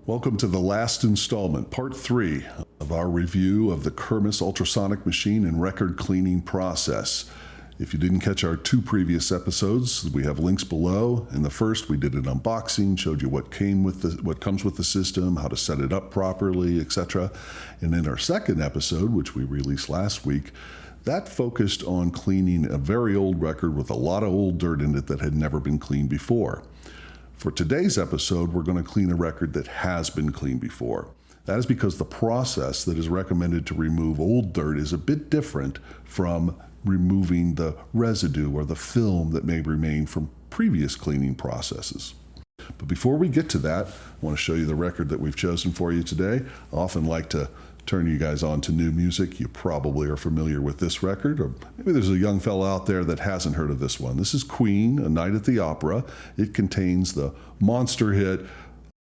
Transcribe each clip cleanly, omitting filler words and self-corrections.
Welcome to the last installment, part 3 of our review of the Kirmuss Ultrasonic machine and record cleaning process. If you didn't catch our 2 previous episodes, we have links below. In the first, we did an unboxing, showed you what comes with the system, how to set it up properly, etc. And in our second episode, which we released last week, that focused on cleaning a very old record with a lot of old dirt in it that had never been cleaned before. For today's episode, we're going to clean a record that has been cleaned before. That is because the process that is recommended to remove old dirt is a bit different from removing the residue or the film that may remain from previous cleaning processes. But before we get to that, I want to show you the record that we've chosen for you today. I often like to turn you guys on to new music. You probably are familiar with this record, or maybe there's a young fellow out there that hasn't heard of this one. This is Queen, A Night at the Opera. It contains the monster hit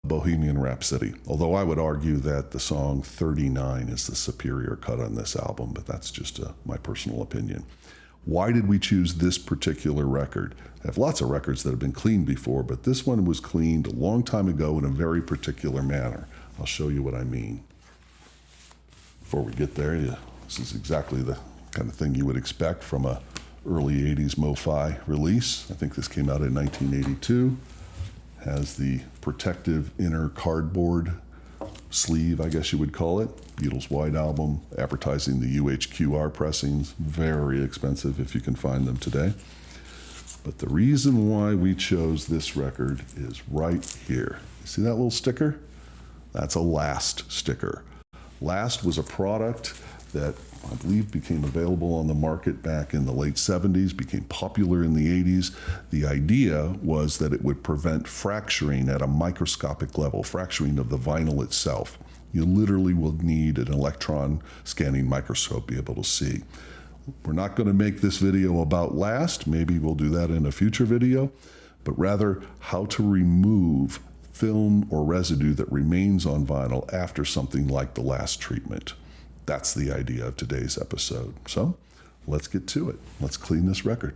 Bohemian Rhapsody, although I would argue that the song 39 is the superior cut on this album, but that's just my personal opinion. Why did we choose this particular record? I have lots of records that have been cleaned before, but this one was cleaned a long time ago in a very particular manner. I'll show you what I mean. Before we get there, this is exactly the kind of thing you would expect from a early 80s Mo-Fi release. I think this came out in 1982. Has the protective inner cardboard sleeve, I guess you would call it. Beatles' White Album, advertising the UHQR pressings. Very expensive if you can find them today. But the reason why we chose this record is right here. You see that little sticker? That's a Last sticker. Last was a product that I believe became available on the market back in the late 70s, became popular in the 80s. The idea was that it would prevent fracturing at a microscopic level, fracturing of the vinyl itself. You literally will need an electron scanning microscope to be able to see. We're not going to make this video about Last. Maybe we'll do that in a future video, but rather how to remove film or residue that remains on vinyl after something like the Last treatment. That's the idea of today's episode. So let's get to it. Let's clean this record.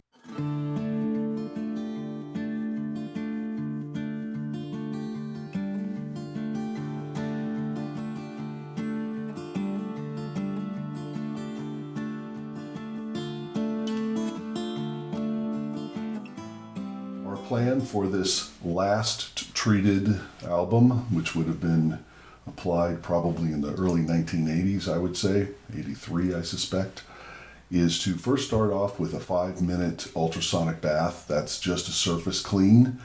Plan for this last treated album, which would have been applied probably in the early 1980s, I would say, 83 I suspect, is to first start off with a 5-minute ultrasonic bath. That's just a surface clean,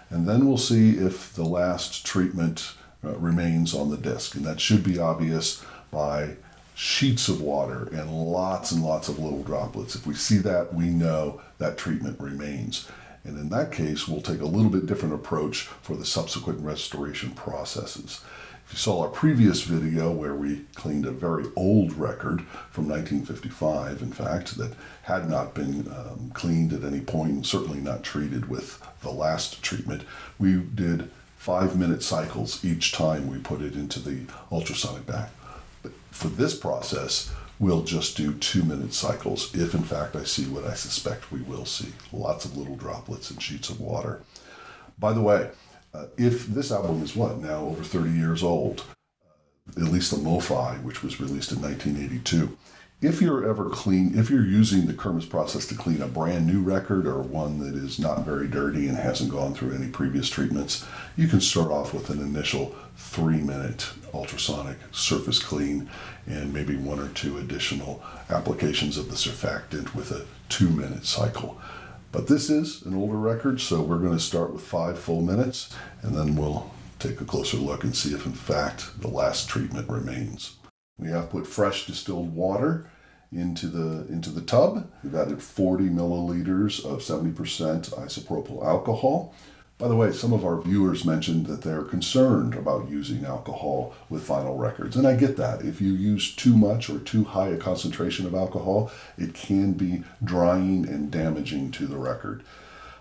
and then we'll see if the last treatment remains on the disc, and that should be obvious by sheets of water and lots of little droplets. If we see that, we know that treatment remains. And in that case, we'll take a little bit different approach for the subsequent restoration processes. If you saw our previous video where we cleaned a very old record from 1955, in fact, that had not been cleaned at any point, and certainly not treated with the Last treatment, we did 5-minute cycles each time we put it into the ultrasonic bath. But for this process, we'll just do 2-minute cycles, if in fact I see what I suspect we will see. Lots of little droplets and sheets of water. By the way, if this album is now over 30 years old, at least the Mo-Fi, which was released in 1982, if you're using the Kirmuss process to clean a brand new record or one that is not very dirty and hasn't gone through any previous treatments, you can start off with an initial 3-minute ultrasonic surface clean and maybe 1 or 2 additional applications of the surfactant with a 2-minute cycle. But this is an older record, so we're going to start with 5 full minutes, and then we'll take a closer look and see if in fact the Last treatment remains. We have put fresh distilled water into the tub. We've added 40 milliliters of 70% isopropyl alcohol. By the way, some of our viewers mentioned that they're concerned about using alcohol with vinyl records, and I get that. If you use too much or too high a concentration of alcohol, it can be drying and damaging to the record.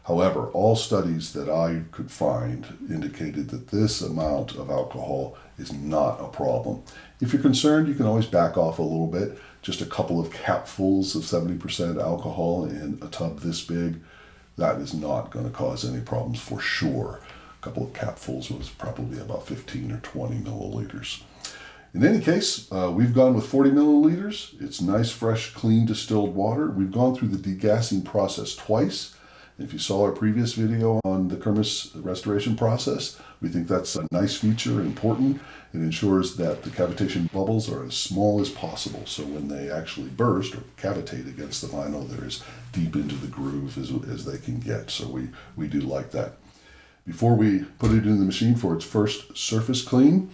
However, all studies that I could find indicated that this amount of alcohol is not a problem. If you're concerned, you can always back off a little bit. Just a couple of capfuls of 70% alcohol in a tub this big, that is not going to cause any problems for sure. A couple of capfuls was probably about 15 or 20 milliliters. In any case, we've gone with 40 milliliters. It's nice, fresh, clean distilled water. We've gone through the degassing process twice. If you saw our previous video on the Kirmuss restoration process, we think that's a nice feature, important. It ensures that the cavitation bubbles are as small as possible, so when they actually burst or cavitate against the vinyl, they're as deep into the groove as they can get. So we do like that. Before we put it in the machine for its first surface clean,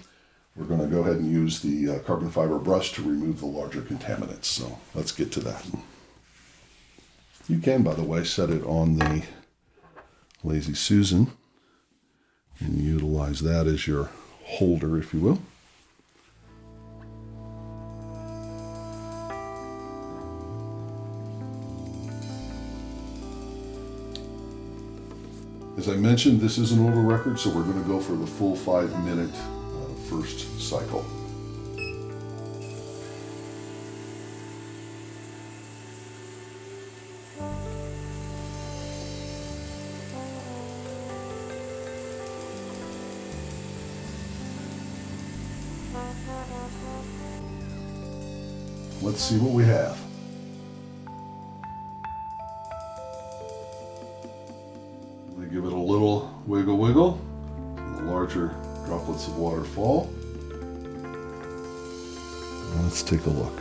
we're going to go ahead and use the carbon fiber brush to remove the larger contaminants. So let's get to that. You can, by the way, set it on the Lazy Susan and utilize that as your holder, if you will. As I mentioned, this is an over record, so we're going to go for the full 5-minute first cycle. Let's see what we have. We give it a little wiggle wiggle, so the larger droplets of water fall. Let's take a look.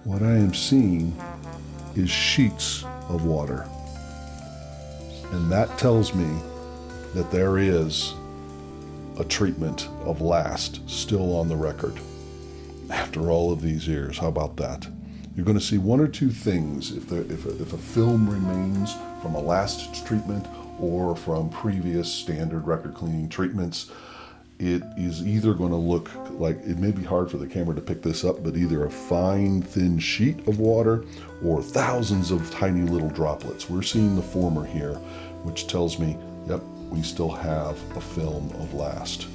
What I am seeing is sheets of water, and that tells me that there is a treatment of last still on the record after all of these years. How about that? You're going to see one or two things if a film remains from a last treatment or from previous standard record cleaning treatments. It is either going to look like, it may be hard for the camera to pick this up, but either a fine thin sheet of water or thousands of tiny little droplets. We're seeing the former here, which tells me, yep, we still have a film of last.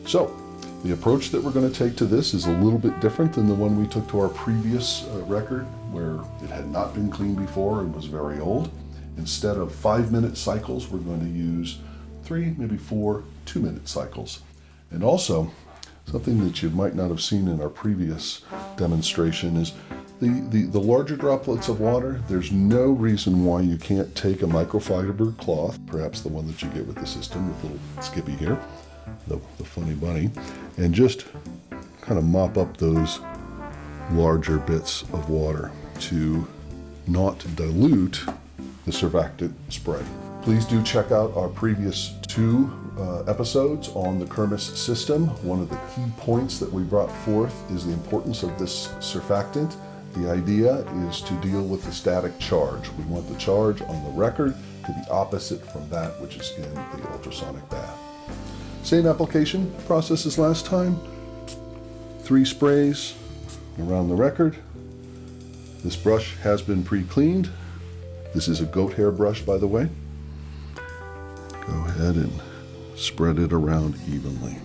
So the approach that we're going to take to this is a little bit different than the one we took to our previous record, where it had not been cleaned before and was very old. Instead of 5-minute cycles, we're going to use 3, maybe 4 2-minute cycles. And also, something that you might not have seen in our previous demonstration is the larger droplets of water. There's no reason why you can't take a microfiber cloth, perhaps the one that you get with the system with little Skippy here, the funny bunny, and just kind of mop up those larger bits of water to not dilute the surfactant spray. Please do check out our previous 2 episodes on the Kirmuss system. One of the key points that we brought forth is the importance of this surfactant. The idea is to deal with the static charge. We want the charge on the record to be opposite from that which is in the ultrasonic bath. Same application process as last time. 3 sprays around the record. This brush has been pre-cleaned. This is a goat hair brush, by the way. Go ahead and spread it around evenly.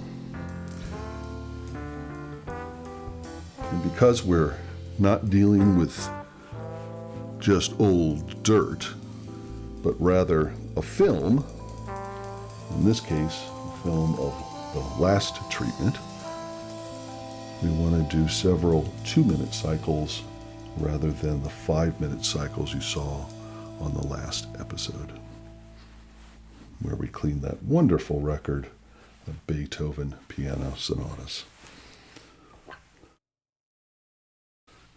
And because we're not dealing with just old dirt, but rather a film, in this case, a film of the last treatment, we want to do several 2-minute cycles rather than the 5-minute cycles you saw on the last episode, where we cleaned that wonderful record of Beethoven piano sonatas.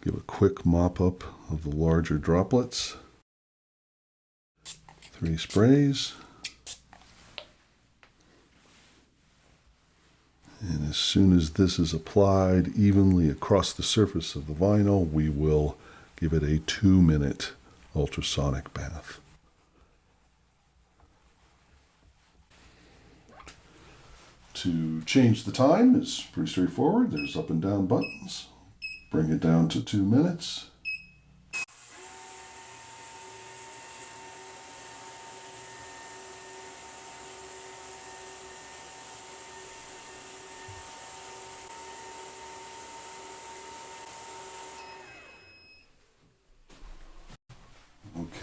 Give a quick mop up of the larger droplets. 3 sprays. And as soon as this is applied evenly across the surface of the vinyl, we will give it a 2-minute ultrasonic bath. To change the time is pretty straightforward. There's up and down buttons. Bring it down to 2 minutes.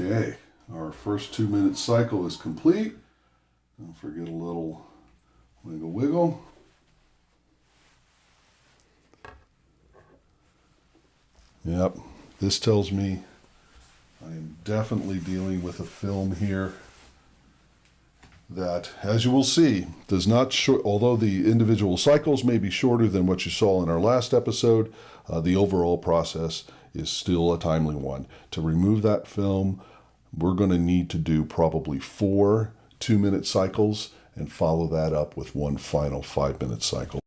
Okay, our first 2-minute cycle is complete. Don't forget a little wiggle wiggle. Yep, this tells me I am definitely dealing with a film here that, as you will see, does not, although the individual cycles may be shorter than what you saw in our last episode, the overall process is still a timely one. To remove that film, we're going to need to do probably 4 2-minute cycles and follow that up with one final 5-minute cycle.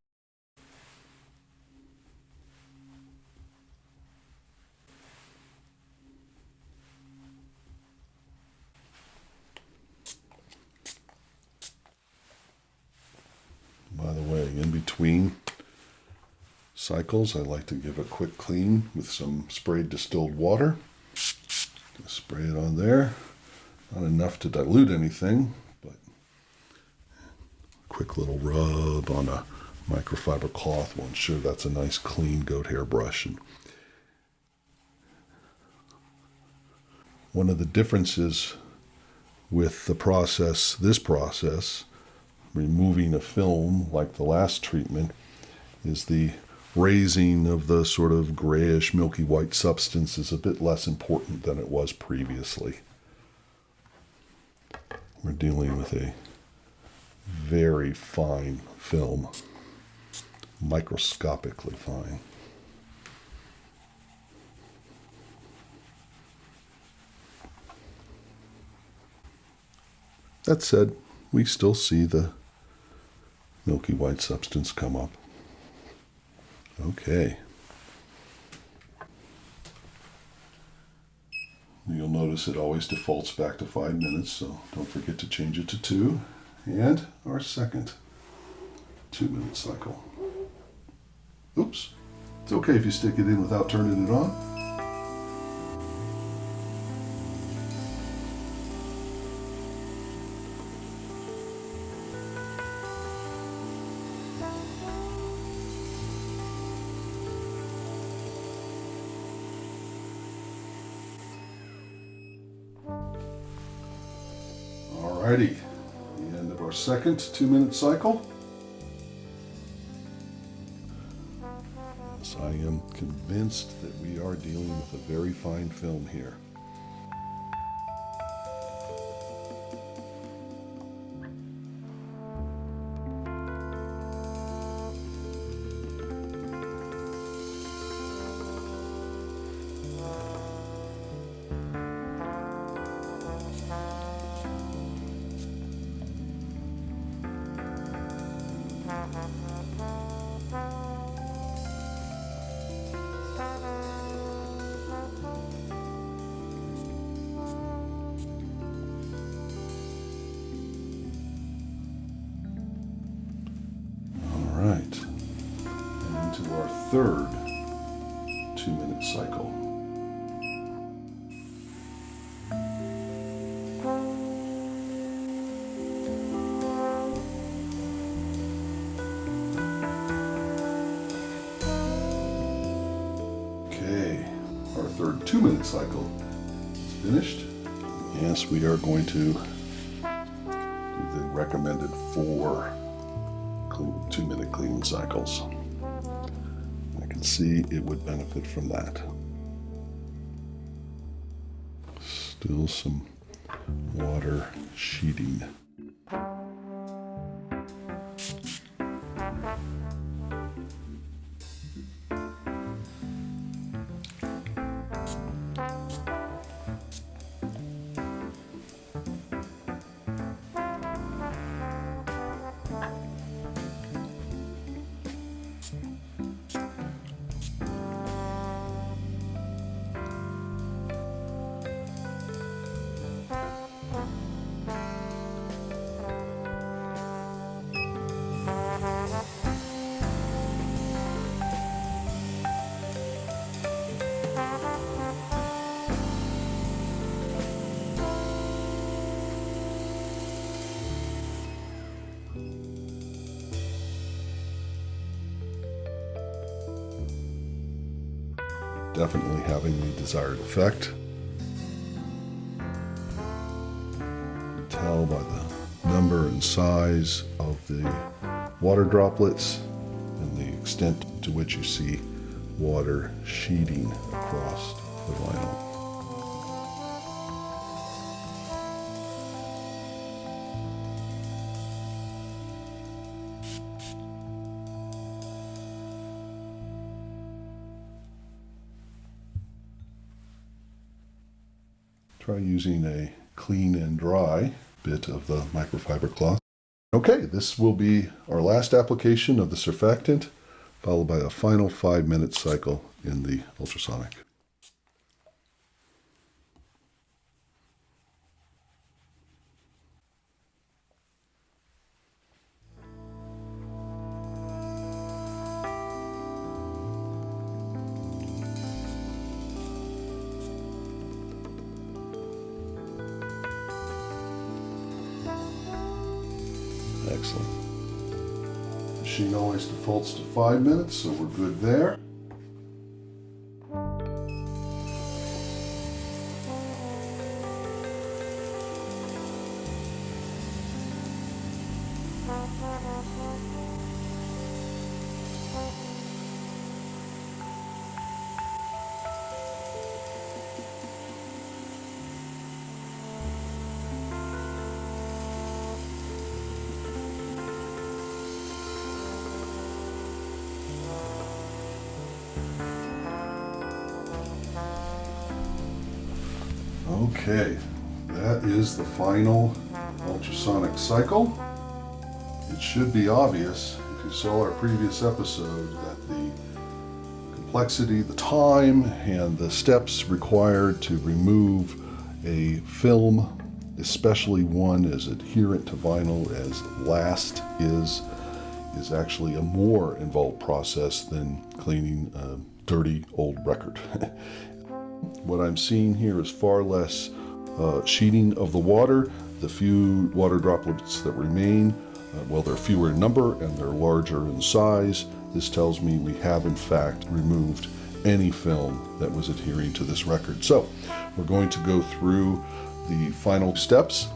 By the way, in between cycles, I like to give a quick clean with some sprayed distilled water. Just spray it on there. Not enough to dilute anything, but a quick little rub on a microfiber cloth will ensure that's a nice clean goat hair brush. And one of the differences with the process, this process, removing a film like the last treatment, is the raising of the sort of grayish milky white substance is a bit less important than it was previously. We're dealing with a very fine film, microscopically fine. That said, we still see the milky white substance come up. Okay. You'll notice it always defaults back to 5 minutes, so don't forget to change it to 2. And our second 2-minute cycle. Oops. It's okay if you stick it in without turning it on. Alrighty, the end of our second 2-minute cycle. Yes, I am convinced that we are dealing with a very fine film here. Right, and into our third 2-minute cycle. Okay, our third 2-minute cycle is finished. Yes, we are going to do the recommended 4 2-minute cleaning cycles. I can see it would benefit from that. Still some water sheeting. Definitely having the desired effect. tell by the number and size of the water droplets and the extent to which you see water sheeting across the vinyl. Try using a clean and dry bit of the microfiber cloth. Okay, this will be our last application of the surfactant, followed by a final 5-minute cycle in the ultrasonic. Excellent. The machine always defaults to 5 minutes, so we're good there. Okay, that is the final ultrasonic cycle. It should be obvious, if you saw our previous episode, that the complexity, the time, and the steps required to remove a film, especially one as adherent to vinyl as last is actually a more involved process than cleaning a dirty old record. What I'm seeing here is far less sheeting of the water. The few water droplets that remain, well, they're fewer in number and they're larger in size. This tells me we have in fact removed any film that was adhering to this record. So we're going to go through the final steps.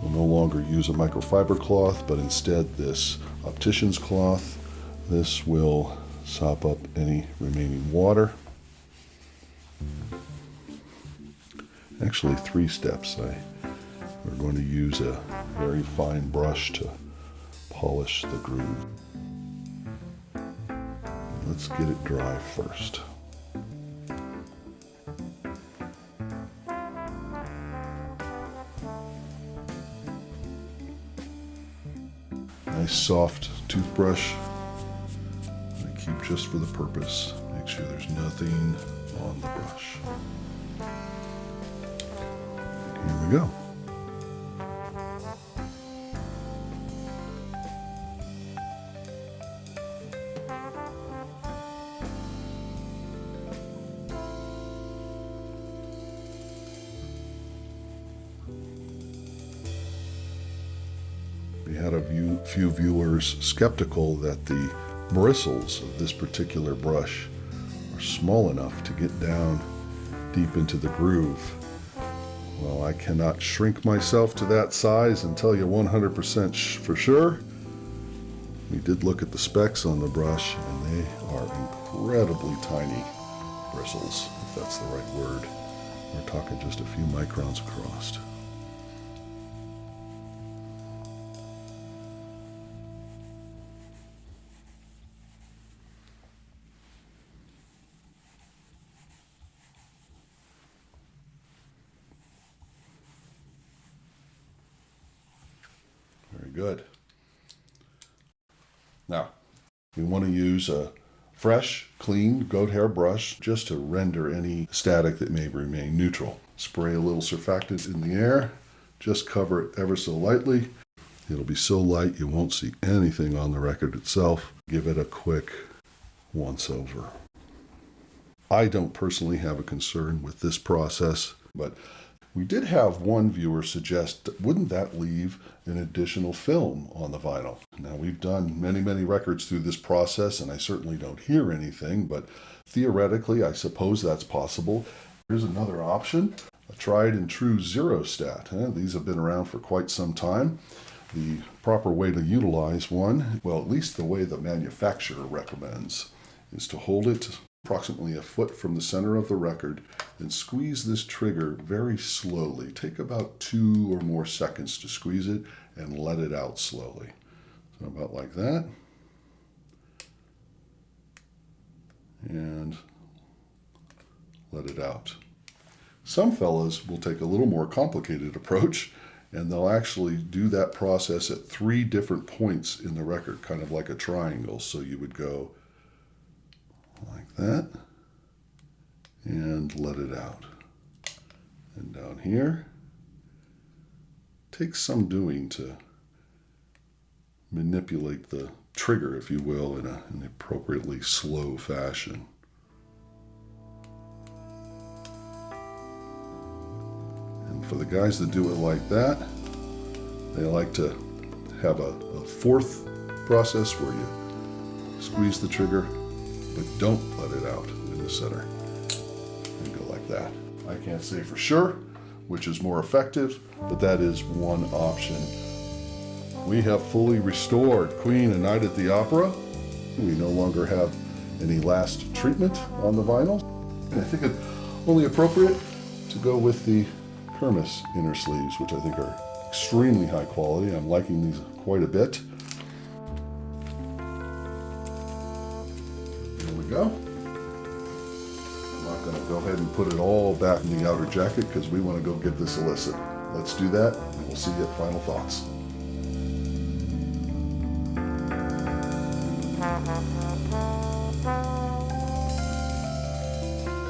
We'll no longer use a microfiber cloth, but instead this optician's cloth. This will sop up any remaining water. Actually, 3 steps. We're going to use a very fine brush to polish the groove. Let's get it dry first. Nice soft toothbrush. I keep just for the purpose. Make sure there's nothing on the brush. Here we go. We had a few viewers skeptical that the bristles of this particular brush are small enough to get down deep into the groove. Well, I cannot shrink myself to that size and tell you 100% for sure. We did look at the specs on the brush, and they are incredibly tiny bristles, if that's the right word. We're talking just a few microns across. Very good. Now, we want to use a fresh, clean goat hair brush just to render any static that may remain neutral. Spray a little surfactant in the air, just cover it ever so lightly. It'll be so light you won't see anything on the record itself. Give it a quick once over. I don't personally have a concern with this process, but we did have one viewer suggest, wouldn't that leave an additional film on the vinyl? Now, we've done many, many records through this process, and I certainly don't hear anything, but theoretically, I suppose that's possible. Here's another option. A tried and true zero stat. These have been around for quite some time. The proper way to utilize one, well, at least the way the manufacturer recommends, is to hold it approximately a foot from the center of the record and squeeze this trigger very slowly. Take about 2 or more seconds to squeeze it and let it out slowly. So about like that. And let it out. Some fellas will take a little more complicated approach, and they'll actually do that process at 3 different points in the record, kind of like a triangle. So you would go like that and let it out. And down here, takes some doing to manipulate the trigger, if you will, in an appropriately slow fashion. And for the guys that do it like that, they like to have a 4th process where you squeeze the trigger, but don't let it out in the center. And go like that. I can't say for sure which is more effective, but that is one option. We have fully restored Queen: A Night at the Opera. We no longer have any last treatment on the vinyl. And I think it's only appropriate to go with the Kirmuss inner sleeves, which I think are extremely high quality. I'm liking these quite a bit. There we go. I'm not going to go ahead and put it all back in the outer jacket because we want to go get this illicit. Let's do that, and we'll see you at Final Thoughts.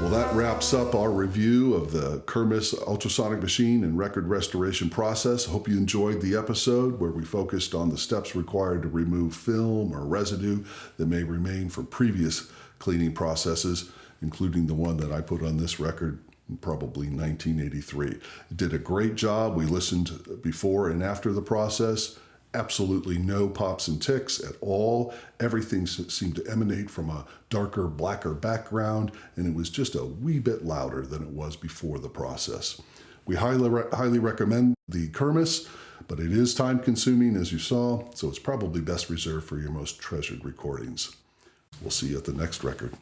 Well, that wraps up our review of the Kirmuss Ultrasonic machine and record restoration process. Hope you enjoyed the episode where we focused on the steps required to remove film or residue that may remain from previous cleaning processes, including the one that I put on this record in probably 1983. It did a great job. We listened before and after the process. Absolutely no pops and ticks at all. Everything seemed to emanate from a darker, blacker background, and it was just a wee bit louder than it was before the process. We highly recommend the Kirmuss, but it is time consuming, as you saw, so it's probably best reserved for your most treasured recordings. We'll see you at the next record.